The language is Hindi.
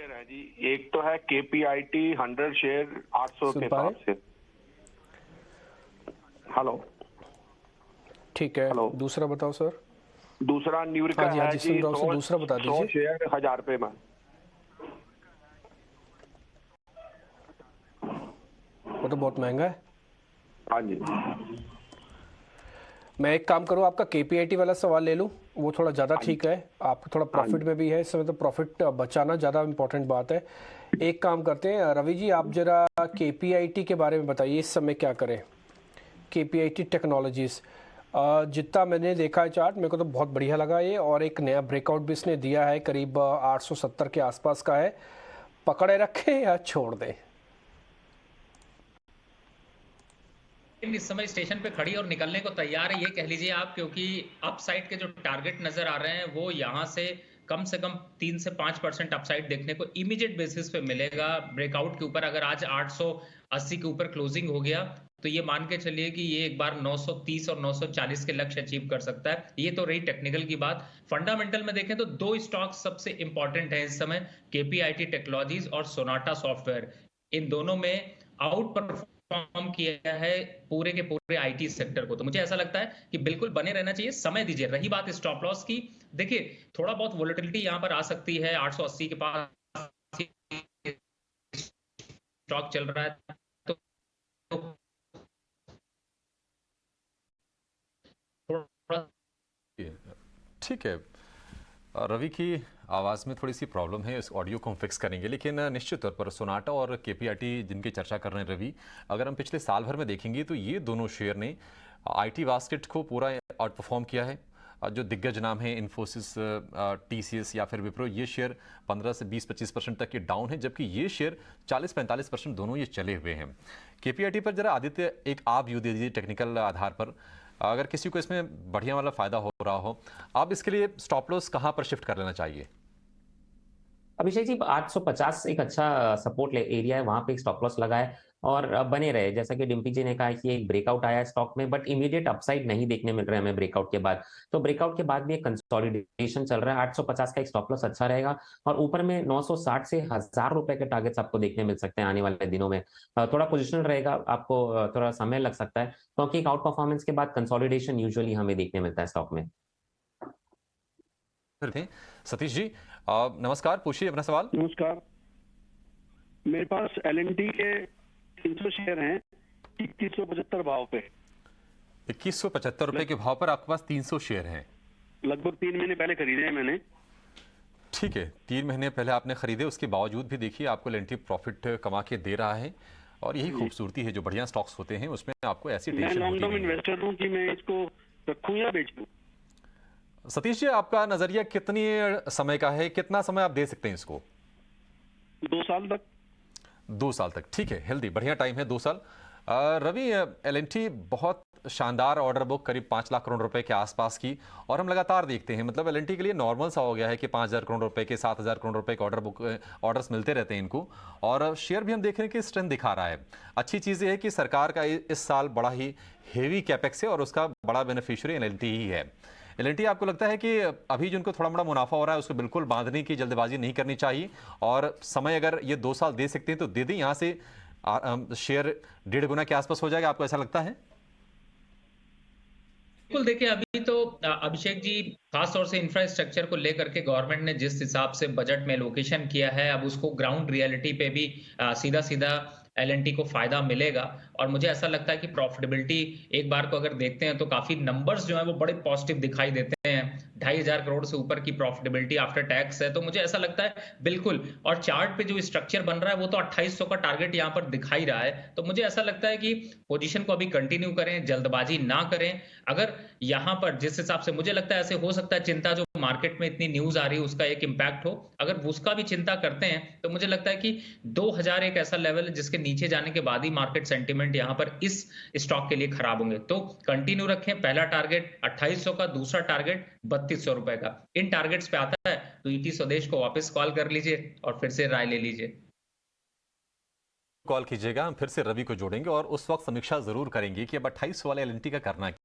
शेयर है जी। एक तो है KPIT 100 शेयर 800 के हिसाब से। हेलो। ठीक है, हेलो। दूसरा बताओ सर। दूसरा हाँ न्यूरिका जी, हाँ है जी, जी। सुन रहा हूँ सर, दूसरा बता 100 दीजिए। शेयर 1000 रुपए में। वो तो बहुत महंगा है। हाँ जी। मैं एक काम करूँ, आपका KPIT वाला सवाल ले लूँ, वो थोड़ा ज़्यादा हाँ जी। ठीक है। आपको थोड़ा हाँ प्रॉफिट जी। में भी है इस समय, तो प्रॉफिट बचाना ज़्यादा इंपॉर्टेंट बात है। एक काम करते हैं रवि जी, आप जरा KPIT के बारे में बताइए इस समय क्या करें। KPIT टेक्नोलॉजीज़, जितना मैंने देखा है चार्ट, मेरे को तो बहुत बढ़िया लगा ये, और एक नया ब्रेकआउट भी इसने दिया है, करीब 870 के आसपास का है। पकड़े रखें या छोड़ दें? इस समय स्टेशन पे खड़ी और निकलने को तैयार है, ये कह लीजिए आप, क्योंकि अपसाइड के जो टारगेट नजर आ रहे हैं वो यहां से कम 3 से 5% अपसाइड देखने को इमीडिएट बेसिस पे मिलेगा ब्रेकआउट के ऊपर। अगर आज 880 के ऊपर क्लोजिंग हो गया तो ये मान के चलिए कि ये एक बार 930 और 940 के लक्ष्य अचीव कर सकता है। ये तो रही टेक्निकल की बात। फंडामेंटल में देखें तो दो स्टॉक सबसे इंपॉर्टेंट है इस समय, KPIT टेक्नोलॉजीज और सोनाटा सॉफ्टवेयर। इन दोनों में आउट परफॉर्म किया है पूरे के पूरे आईटी सेक्टर को। तो मुझे ऐसा लगता है कि बिल्कुल बने रहना चाहिए, समय दीजिए। रही बात स्टॉप लॉस की, देखिए थोड़ा बहुत वोलेटिलिटी यहां पर आ सकती है। 880 के पास स्टॉक चल रहा है तो थोड़ा ठीक है। रवि की आवाज़ में थोड़ी सी प्रॉब्लम है, इस ऑडियो को हम फिक्स करेंगे, लेकिन निश्चित तौर पर सोनाटा और KPIT जिनकी चर्चा कर रहे हैं रवि, अगर हम पिछले साल भर में देखेंगे तो ये दोनों शेयर ने IT बास्केट को पूरा आउट परफॉर्म किया है। जो दिग्गज नाम है इन्फोसिस, TCS या फिर विप्रो, ये शेयर 15 से 20-25% तक के डाउन है, जबकि ये शेयर 40-45% दोनों ये चले हुए हैं। KPIT पर जरा आदित्य एक आप व्यू दे दीजिए टेक्निकल आधार पर, अगर किसी को इसमें बढ़िया वाला फायदा हो रहा हो, आप इसके लिए स्टॉप लॉस कहां पर शिफ्ट कर लेना चाहिए? अभिषेक जी, 850 एक अच्छा सपोर्ट एरिया है, वहां पे एक स्टॉप लॉस लगा है और बने रहे। जैसा कि डिम्पी जी ने कहा कि एक ब्रेकआउट आया है स्टॉक में, बट इमीडिएट अपसाइड नहीं देखने मिल रहा है हमें ब्रेकआउट के बाद। तो ब्रेकआउट के बाद भी एक कंसोलिडेशन चल रहा है। 850 का एक स्टॉप लॉस अच्छा रहेगा और ऊपर में 960 से 1000 रुपए के टारगेट्स आपको देखने मिल सकते हैं आने वाले दिनों में। थोड़ा पोजिशनल रहेगा, आपको थोड़ा समय लग सकता है, क्योंकि एक आउट परफॉर्मेंस के बाद कंसोलिडेशन यूजुअली हमें देखने मिलता है स्टॉक में। फिर थे सतीश जी, नमस्कार, पूछिए अपना सवाल। नमस्कार। मेरे पास L&T के 300 शेयर हैं 2175 भाव पे। 2175 रुपए के भाव पर आपके पास 300 शेयर हैं। लगभग 3 महीने पहले खरीदे हैं मैंने। ठीक है, 3 महीने पहले आपने खरीदे, उसके बावजूद भी देखिए आपको L&T प्रॉफिट कमा के दे रहा है, और यही खूबसूरती है जो बढ़िया स्टॉक्स होते हैं उसमें आपको ऐसी मैं टेंशन लॉन्ग होती टर्म नहीं है। इन्वेस्टर हूँ कि मैं इसको रखूं या बेच दूं। सतीश जी, आपका नजरिया कितनी समय का है, कितना समय आप दे सकते हैं इसको? 2 साल तक। 2 साल तक, ठीक है, हेल्दी, बढ़िया टाइम है 2 साल। रवि, L&T बहुत शानदार ऑर्डर बुक करीब 5 लाख करोड़ रुपए के आसपास की, और हम लगातार देखते हैं, मतलब L&T के लिए नॉर्मल सा हो गया है कि 5,000 करोड़ रुपए के, 7,000 करोड़ रुपए के ऑर्डर्स मिलते रहते हैं इनको, और शेयर भी हम देख रहे हैं कि स्ट्रेंथ दिखा रहा है। अच्छी चीज़ ये है कि सरकार का इस साल बड़ा ही हेवी कैपेक्स है और उसका बड़ा बेनिफिशियरी L&T ही है। L&T, आपको लगता है कि अभी जिनको थोड़ा बड़ा मुनाफा हो रहा है उसको बिल्कुल बांधने की जल्दबाजी नहीं करनी चाहिए, और समय अगर ये 2 साल दे सकते हैं तो दे दें, यहाँ से शेयर 1.5 गुना के आसपास हो जाएगा, आपको ऐसा लगता है? बिल्कुल। देखिए अभी तो अभिषेक जी, खास तौर से इंफ्रास्ट्रक्चर को लेकर के गवर्नमेंट ने जिस हिसाब से बजट में एलोकेशन किया है, अब उसको ग्राउंड रियलिटी पे भी सीधा सीधा L&T को फायदा मिलेगा। और मुझे ऐसा लगता है कि प्रॉफिटेबिलिटी एक बार को अगर देखते हैं तो काफी नंबर्स जो है वो बड़े पॉजिटिव दिखाई देते हैं। 2,500 करोड़ से ऊपर की प्रॉफिटेबिलिटी आफ्टर टैक्स है, तो मुझे ऐसा लगता है बिल्कुल। और चार्ट पे जो स्ट्रक्चर बन रहा है वो तो 2800 का टारगेट यहाँ पर दिखाई रहा है। तो मुझे ऐसा लगता है कि पोजीशन को अभी कंटिन्यू करें, जल्दबाजी ना करें। अगर यहाँ पर जिस हिसाब से मुझे लगता है, ऐसे हो सकता है चिंता जो मार्केट में इतनी न्यूज आ रही है उसका एक इंपैक्ट हो, अगर उसका भी चिंता करते हैं तो मुझे लगता है कि 2000 एक ऐसा लेवल है जिसके नीचे जाने के बाद ही मार्केट सेंटीमेंट यहाँ पर इस स्टॉक के लिए खराब होंगे। तो कंटिन्यू रखें, पहला टारगेट 2800 का, दूसरा टारगेट 3200 रुपए का। इन टारगेट्स पे आता है तो ईटी स्वदेश को वापस कॉल कर लीजिए और फिर से राय ले लीजिए। कॉल कीजिएगा, हम फिर से रवि को जोड़ेंगे और उस वक्त समीक्षा जरूर करेंगे कि अब 2800 वाले L&T का करना